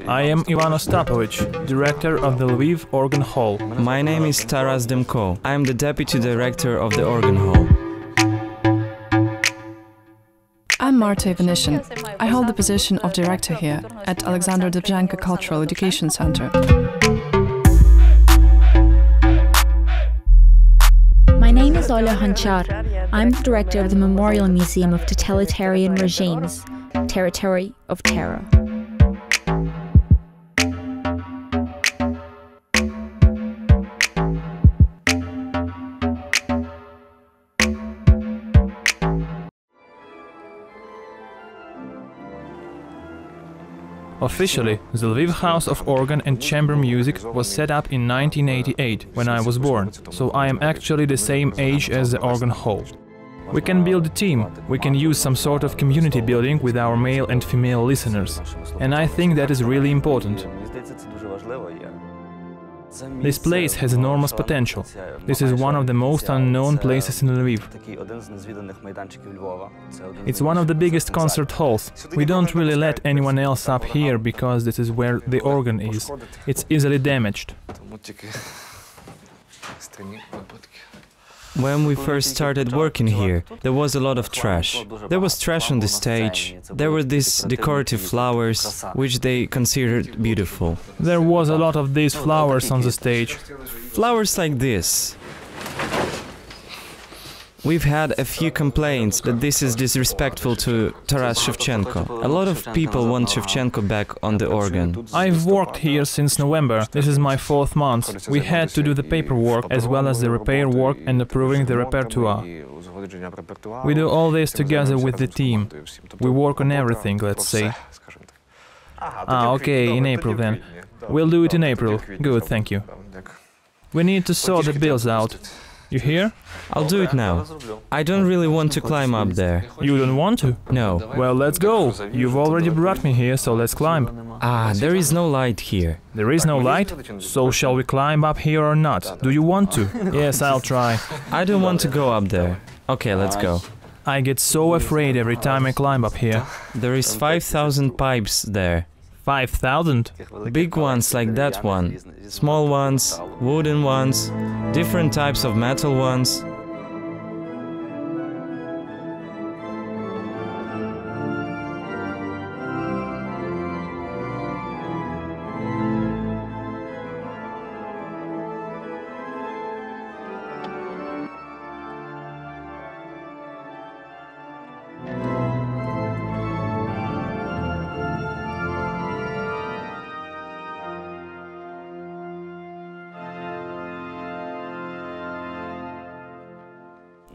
I am Ivan Ostapovich, director of the Lviv Organ Hall. My name is Taras Demko. I am the deputy director of the Organ Hall. I'm Marta Ivanishin. I hold the position of director here at Alexander Debzhenko Cultural Education Center. My name is Olya Hanchar. I'm the director of the Memorial Museum of Totalitarian Regimes, Territory of Terror. Officially, the Lviv House of Organ and Chamber Music was set up in 1988, when I was born, so I am actually the same age as the Organ Hall. We can build a team, we can use some sort of community building with our male and female listeners, and I think that is really important. This place has enormous potential. This is one of the most unknown places in Lviv. It's one of the biggest concert halls. We don't really let anyone else up here because this is where the organ is. It's easily damaged. When we first started working here, there was a lot of trash. There was trash on the stage, there were these decorative flowers, which they considered beautiful. There was a lot of these flowers on the stage. Flowers like this. We've had a few complaints that this is disrespectful to Taras Shevchenko. A lot of people want Shevchenko back on the organ. I've worked here since November. This is my 4th month. We had to do the paperwork as well as the repair work and approving the repertoire. We do all this together with the team. We work on everything, let's say. Okay, in April then. We'll do it in April. Good, thank you. We need to sort the bills out. You hear? I'll do it now. I don't really want to climb up there. You don't want to? No. Well, let's go. You've already brought me here, so let's climb. There is no light here. There is no light? So shall we climb up here or not? Do you want to? Yes, I'll try. I don't want to go up there. Okay, let's go. I get so afraid every time I climb up here. There is 5,000 pipes there. 5,000? Big ones like that one, small ones, wooden ones, different types of metal ones.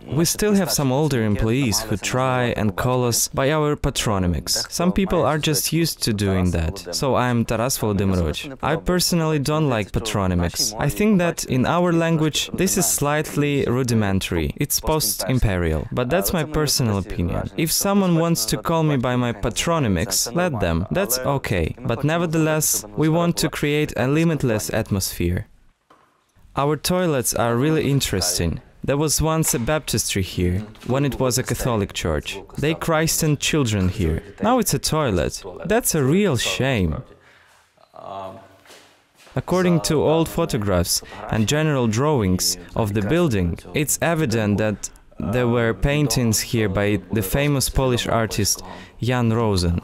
We still have some older employees who try and call us by our patronymics. Some people are just used to doing that. So I'm Taras Volodymyrovich. I personally don't like patronymics. I think that in our language this is slightly rudimentary. It's post-imperial. But that's my personal opinion. If someone wants to call me by my patronymics, let them. That's okay. But nevertheless, we want to create a limitless atmosphere. Our toilets are really interesting. There was once a baptistry here, when it was a Catholic church. They christened children here. Now it's a toilet. That's a real shame. According to old photographs and general drawings of the building, it's evident that there were paintings here by the famous Polish artist Jan Rosen.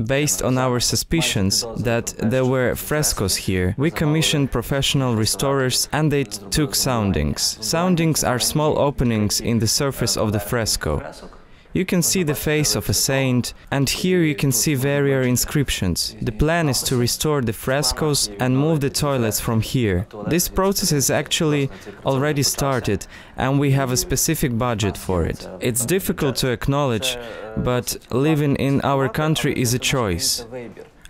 Based on our suspicions that there were frescoes here, we commissioned professional restorers and they took soundings. Soundings are small openings in the surface of the fresco. You can see the face of a saint, and here you can see various inscriptions. The plan is to restore the frescoes and move the toilets from here. This process is actually already started, and we have a specific budget for it. It's difficult to acknowledge, but living in our country is a choice.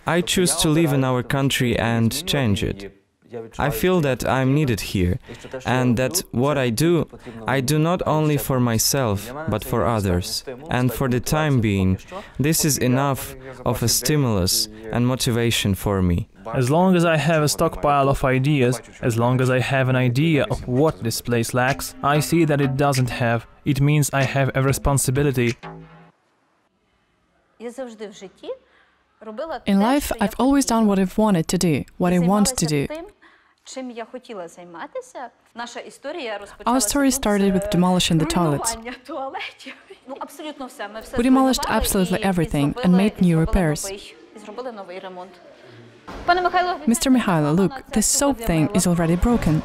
I choose to live in our country and change it. I feel that I'm needed here, and that what I do not only for myself, but for others. And for the time being, this is enough of a stimulus and motivation for me. As long as I have a stockpile of ideas, as long as I have an idea of what this place lacks, I see that it doesn't have. It means I have a responsibility. In life, I've always done what I've wanted to do, what I want to do. Our story started with demolishing the toilets. We demolished absolutely everything and made new repairs. Mr. Mikhailo, look, this soap thing is already broken.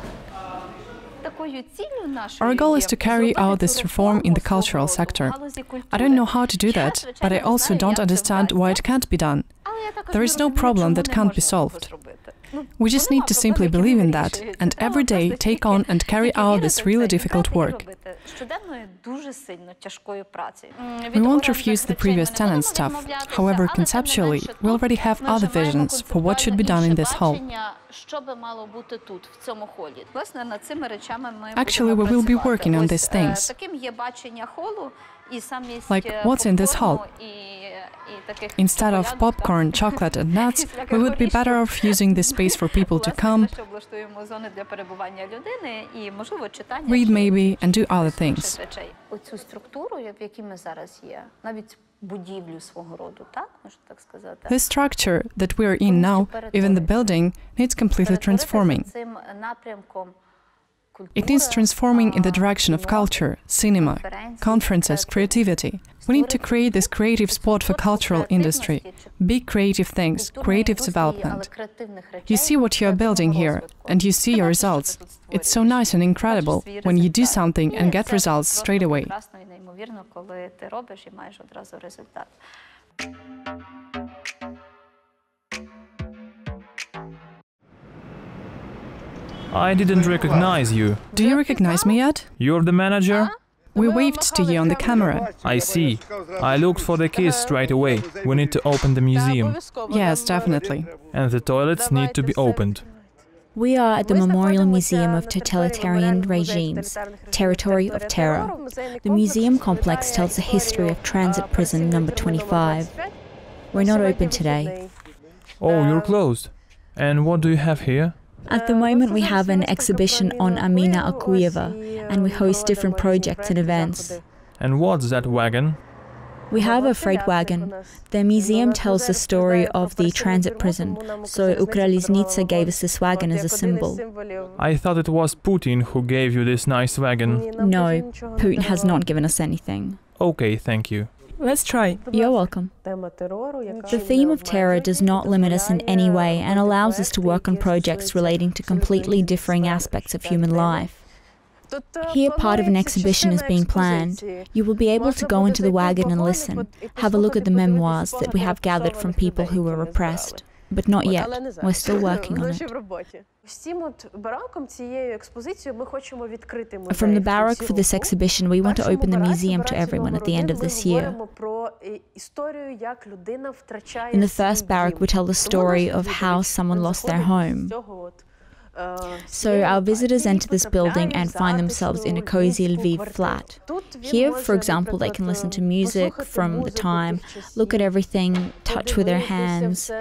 Our goal is to carry out this reform in the cultural sector. I don't know how to do that, but I also don't understand why it can't be done. There is no problem that can't be solved. We just need to simply believe in that, and every day take on and carry out this really difficult work. We won't refuse the previous tenant stuff. However, conceptually, we already have other visions for what should be done in this hall. Actually, we will be working on these things. Like, what's in this hall? Instead of popcorn, chocolate and nuts, we would be better off using this space for people to come, read maybe, and do other things. This structure that we are in now, even the building, needs completely transforming. It needs transforming in the direction of culture, cinema, conferences, creativity. We need to create this creative spot for cultural industry, big creative things, creative development. You see what you are building here, and you see your results. It's so nice and incredible when you do something and get results straight away. I didn't recognize you. Do you recognize me yet? You're the manager? We waved to you on the camera. I see. I looked for the keys straight away. We need to open the museum. Yes, definitely. And the toilets need to be opened. We are at the Memorial Museum of Totalitarian Regimes, Territory of Terror. The museum complex tells the history of transit prison number 25. We're not open today. Oh, you're closed. And what do you have here? At the moment we have an exhibition on Amina Akuyeva, and we host different projects and events. And what's that wagon? We have a freight wagon. The museum tells the story of the transit prison, so Ukraliznica gave us this wagon as a symbol. I thought it was Putin who gave you this nice wagon. No, Putin has not given us anything. Okay, thank you. Let's try. You're welcome. The theme of terror does not limit us in any way and allows us to work on projects relating to completely differing aspects of human life. Here, part of an exhibition is being planned. You will be able to go into the wagon and listen, have a look at the memoirs that we have gathered from people who were repressed. But not yet. We're still working on it. From the barrack for this exhibition, we want to open the museum to everyone at the end of this year. In the first barrack, we tell the story of how someone lost their home. So our visitors enter this building and find themselves in a cozy Lviv flat. Here, for example, they can listen to music from the time, look at everything, touch with their hands.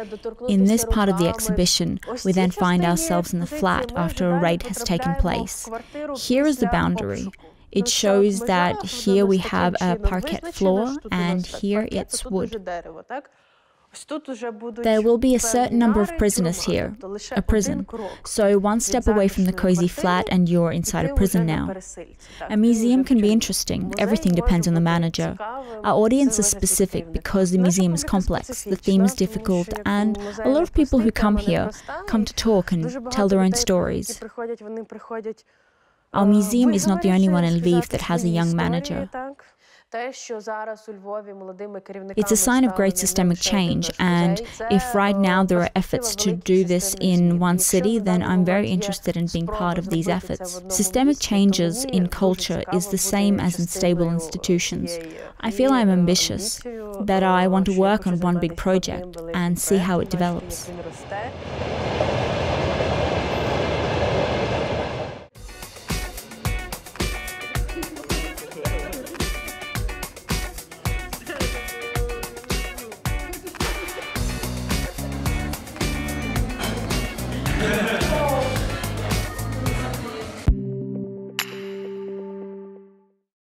In this part of the exhibition, we then find ourselves in the flat after a raid has taken place. Here is the boundary. It shows that here we have a parquet floor and here it's wood. There will be a certain number of prisoners here, a prison. So one step away from the cozy flat and you're inside a prison now. A museum can be interesting, everything depends on the manager. Our audience is specific because the museum is complex, the theme is difficult, and a lot of people who come here come to talk and tell their own stories. Our museum is not the only one in Lviv that has a young manager. It's a sign of great systemic change, and if right now there are efforts to do this in one city, then I'm very interested in being part of these efforts. Systemic changes in culture is the same as in stable institutions. I feel I'm ambitious, that I want to work on one big project and see how it develops.